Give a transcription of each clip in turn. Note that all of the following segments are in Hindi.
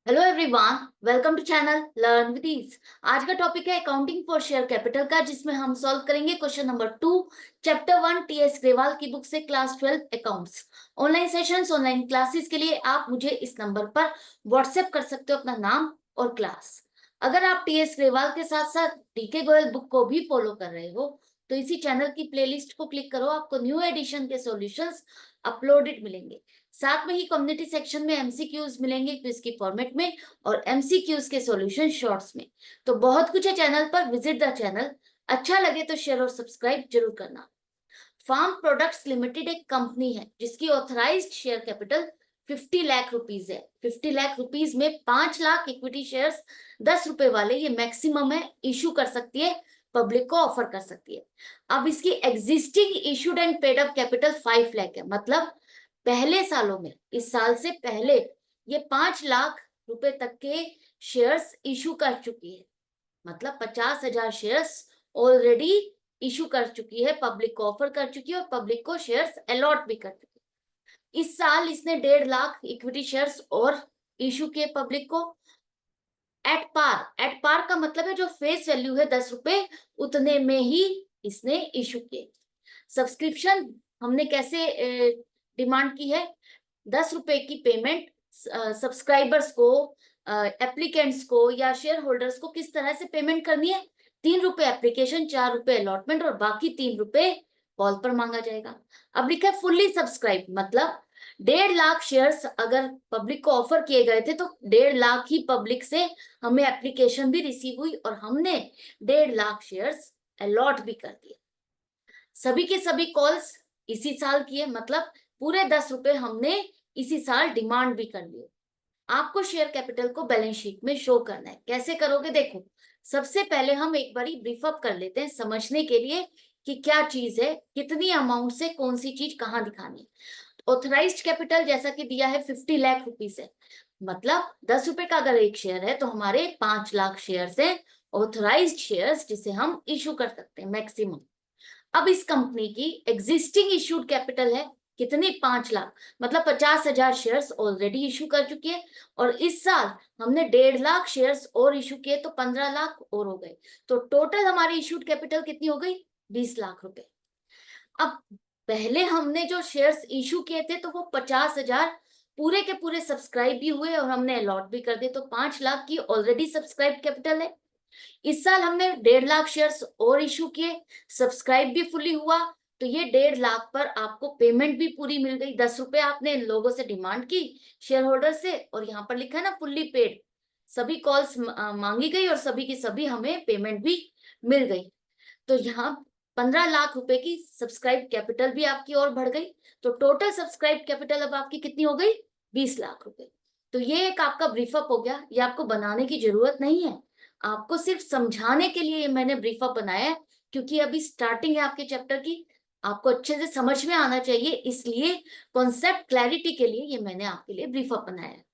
Hello everyone, welcome to channel learn with ease. आज का टॉपिक है अकाउंटिंग फॉर शेयर कैपिटल का, जिसमें हम सॉल्व करेंगे question number 2, chapter 1 TS Grewal की बुक से, class 12 accounts. Online sessions, online classes के लिए आप मुझे इस नंबर पर व्हाट्सएप कर सकते हो अपना नाम और क्लास। अगर आप टीएस ग्रेवाल के साथ साथ डीके गोयल बुक को भी फॉलो कर रहे हो तो इसी चैनल की प्लेलिस्ट को क्लिक करो, आपको न्यू एडिशन के सॉल्यूशंस अपलोडेड मिलेंगे। साथ में ही कम्युनिटी सेक्शन में एमसीक्यूज मिलेंगे क्विज की फॉर्मेट में, और एमसीक्यूज के सॉल्यूशन शॉर्ट्स में। तो बहुत कुछ है चैनल पर, विजिट द चैनल। अच्छा लगे तो शेयर और सब्सक्राइब जरूर करना। फार्म प्रोडक्ट्स लिमिटेड एक कंपनी है जिसकी authorised share capital 50 lakh rupees है। 50 लाख रुपीज में 5 लाख इक्विटी शेयर्स 10 रुपए वाले, ये मैक्सिमम है, इशू कर सकती है, पब्लिक को ऑफर कर सकती है। अब इसकी existing issued and paid up capital 5 lakh है, मतलब पहले सालों में, इस साल से पहले ये 5 लाख रुपए तक के शेयर्स इशू कर चुकी है। मतलब 50,000 शेयर्स ऑलरेडी इशू कर चुकी है, पब्लिक को ऑफर कर चुकी है और पब्लिक को शेयर्स अलॉट भी कर चुकी है। इस साल इसने 1.5 लाख इक्विटी शेयर्स और इशू किए पब्लिक को एट पार। एट पार का मतलब है जो फेस वैल्यू है 10 रुपए, उतने में ही इसने इशू किए। सब्सक्रिप्शन हमने कैसे डिमांड की है? 10 रुपए की पेमेंट सब्सक्राइबर्स को, एप्लीकेंट्स को या शेयर होल्डर्स को किस तरह से पेमेंट करनी है? 3 रुपए एप्लीकेशन, 4 रुपए अलॉटमेंट और बाकी 3 रुपए कॉल पर मांगा जाएगा। अब लिखा है फुल्ली सब्सक्राइब, मतलब 1.5 लाख शेयर्स अगर पब्लिक को ऑफर किए गए थे तो 1.5 लाख ही पब्लिक से हमें एप्लीकेशन भी रिसीव हुई और हमने 1.5 लाख शेयर्स अलॉट भी कर दिए। सभी के सभी कॉल्स इसी साल किए, मतलब पूरे 10 रुपए हमने इसी साल डिमांड भी कर लिए। आपको शेयर कैपिटल को बैलेंस शीट में शो करना है। कैसे करोगे? देखो, सबसे पहले हम एक बारी ब्रीफ अप कर लेते हैं समझने के लिए कि क्या चीज है, कितनी अमाउंट से कौन सी चीज कहाँ दिखानी है। ऑथराइज्ड कैपिटल जैसा कि दिया है 50 लाख रुपीस है, मतलब 10 रुपए का अगर एक शेयर है तो हमारे 5 लाख शेयर है ऑथराइज्ड शेयर्स, जिसे हम इशू कर सकते हैं मैक्सिमम। अब इस कंपनी की एग्जिस्टिंग इशूड कैपिटल है कितनी? 5 लाख, मतलब 50,000 शेयर्स ऑलरेडी इशू कर चुकी है और इस साल हमने 1.5 लाख शेयर्स और इशू किए तो 15 लाख और हो गए। तो टोटल हमारी इशूड कैपिटल कितनी हो गई? 20 लाख रुपए। अब पहले हमने जो शेयर्स इशू किए थे तो वो 50,000 पूरे के पूरे सब्सक्राइब भी हुए और हमने अलॉट भी कर दिए, तो 5 लाख की ऑलरेडी सब्सक्राइब कैपिटल है। इस साल हमने 1.5 लाख शेयर्स और इशू किए, सब्सक्राइब भी फुली हुआ, तो ये 1.5 लाख पर आपको पेमेंट भी पूरी मिल गई। 10 रुपए आपने लोगों से डिमांड की, शेयर होल्डर से, और यहाँ पर लिखा है ना फुल्ली पेड, सभी कॉल्स मांगी गई और सभी की सभी हमें पेमेंट भी मिल गई। तो यहाँ 15 लाख रुपए की सब्सक्राइब कैपिटल भी आपकी और बढ़ गई। तो टोटल सब्सक्राइब कैपिटल अब आपकी कितनी हो गई? 20 लाख रुपए। तो ये एक आपका ब्रीफअप हो गया, ये आपको बनाने की जरूरत नहीं है, आपको सिर्फ समझाने के लिए मैंने ब्रीफअप बनाया है, क्योंकि अभी स्टार्टिंग है आपके चैप्टर की, आपको अच्छे से समझ में आना चाहिए, इसलिए कॉन्सेप्ट क्लैरिटी के लिए ये मैंने आपके लिए ब्रीफअप बनाया है।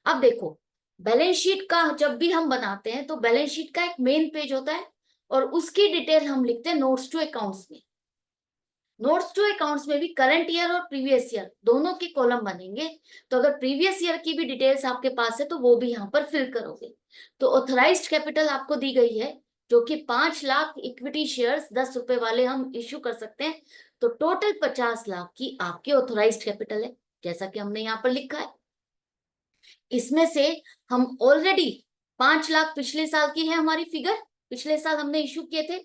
अब देखो, बैलेंस शीट का जब भी हम बनाते हैं तो बैलेंस शीट का एक मेन पेज होता है और उसकी डिटेल हम लिखते हैं नोट्स टू अकाउंट्स में। नोट्स टू अकाउंट्स में भी करंट ईयर और प्रीवियस ईयर दोनों के कॉलम बनेंगे, तो अगर प्रीवियस ईयर की भी डिटेल्स आपके पास है तो वो भी यहाँ पर फिल करोगे। तो ऑथराइज्ड कैपिटल आपको दी गई है जो कि 5 लाख इक्विटी शेयर्स 10 रुपए वाले हम इश्यू कर सकते हैं, तो टोटल 50 लाख की आपकी ऑथराइज्ड कैपिटल है, जैसा कि हमने यहाँ पर लिखा है। इसमें से हम ऑलरेडी 5 लाख पिछले साल की है हमारी फिगर, पिछले साल हमने इशू किए थे,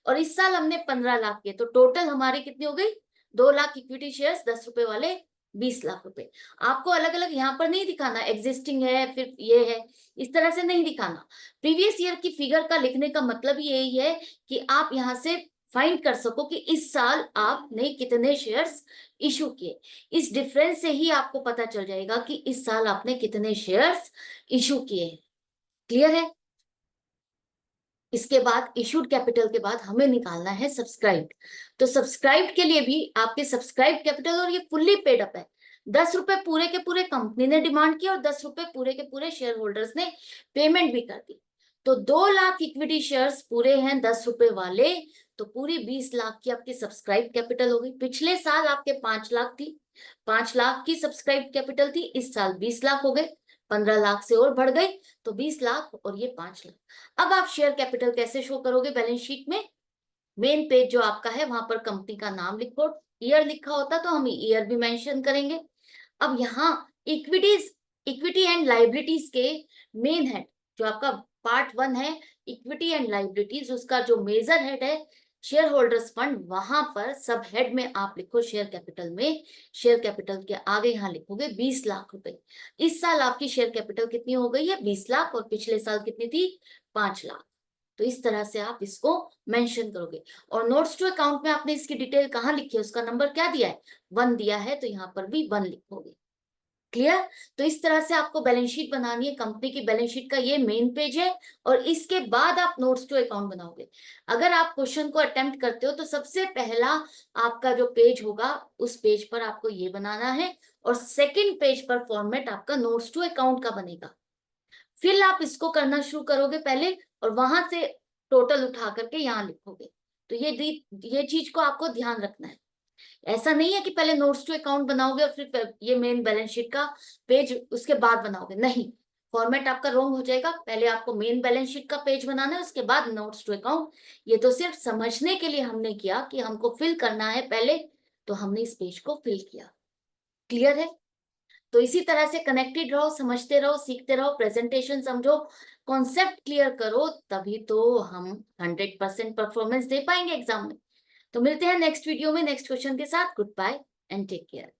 और इस साल हमने 15 लाख किए, तो टोटल हमारी कितनी हो गई? 2 लाख इक्विटी शेयर्स 10 रुपए वाले, 20 लाख रुपए। आपको अलग अलग यहाँ पर नहीं दिखाना, एग्जिस्टिंग है फिर ये है, इस तरह से नहीं दिखाना। प्रीवियस ईयर की फिगर का लिखने का मतलब यही है कि आप यहाँ से फाइंड कर सको कि इस साल आपने कितने शेयर्स इशू किए। इस डिफरेंस से ही आपको पता चल जाएगा कि इस साल आपने कितने शेयर्स इशू किए। क्लियर है? इसके बाद इशूड कैपिटल के बाद हमें निकालना है सब्सक्राइब। तो सब्सक्राइब के लिए भी आपके सब्सक्राइब कैपिटल, और ये फुल्ली पेड अप है, 10 रुपए पूरे के पूरे कंपनी ने डिमांड किया और 10 रुपए पूरे के पूरे शेयर होल्डर्स ने पेमेंट भी कर दी। तो 2 लाख इक्विटी शेयर्स पूरे हैं 10 रुपए वाले, तो पूरी 20 लाख की आपकी सब्सक्राइब कैपिटल हो गई। पिछले साल आपके 5 लाख थी, 5 लाख की सब्सक्राइब कैपिटल थी, इस साल 20 लाख हो गए, 15 लाख से और बढ़ गई तो 20 लाख और ये 5 लाख। अब आप शेयर कैपिटल कैसे शो करोगे बैलेंस शीट में? मेन पेज जो आपका है वहां पर कंपनी का नाम लिखो, ईयर लिखा होता तो हम ईयर भी मेंशन करेंगे। अब यहाँ इक्विटी एंड लाइबिलिटीज के मेन हेड जो आपका पार्ट 1 है, इक्विटी एंड लाइबिलिटीज, उसका जो मेजर हेड है शेयर होल्डर्स फंड, वहां पर सब हेड में आप लिखो शेयर कैपिटल में, शेयर कैपिटल के आगे यहाँ लिखोगे 20 लाख रुपए। इस साल आपकी शेयर कैपिटल कितनी हो गई है? 20 लाख, और पिछले साल कितनी थी? 5 लाख। तो इस तरह से आप इसको मेंशन करोगे। और नोट्स टू अकाउंट में आपने इसकी डिटेल कहाँ लिखी है, उसका नंबर क्या दिया है? 1 दिया है, तो यहाँ पर भी 1 लिखोगे। क्लियर? तो इस तरह से आपको बैलेंस शीट बनानी है। कंपनी की बैलेंस शीट का ये मेन पेज है, और इसके बाद आप नोट्स टू अकाउंट बनाओगे। अगर आप क्वेश्चन को अटेम्प्ट करते हो तो सबसे पहला आपका जो पेज होगा उस पेज पर आपको ये बनाना है, और सेकंड पेज पर फॉर्मेट आपका नोट्स टू अकाउंट का बनेगा। फिर आप इसको करना शुरू करोगे पहले, और वहां से टोटल उठा करके यहाँ लिखोगे। तो ये चीज को आपको ध्यान रखना है। ऐसा नहीं है कि पहले नोट्स टू अकाउंट बनाओगे और फिर ये मेन बैलेंस शीट का पेज उसके बाद बनाओगे, नहीं। फॉर्मेट आपका रॉन्ग हो जाएगा। पहले आपको मेन बैलेंस शीट का पेज बनाना है, उसके बाद नोट्स टू अकाउंट। ये तो सिर्फ समझने के लिए हमने किया कि हमको फिल करना है पहले, तो हमने इस पेज को फिल किया। क्लियर है? तो इसी तरह से कनेक्टेड रहो, समझते रहो, सीखते रहो, प्रेजेंटेशन समझो, कॉन्सेप्ट क्लियर करो, तभी तो हम 100% परफॉर्मेंस दे पाएंगे एग्जाम में। तो मिलते हैं नेक्स्ट वीडियो में नेक्स्ट क्वेश्चन के साथ। Goodbye and take care.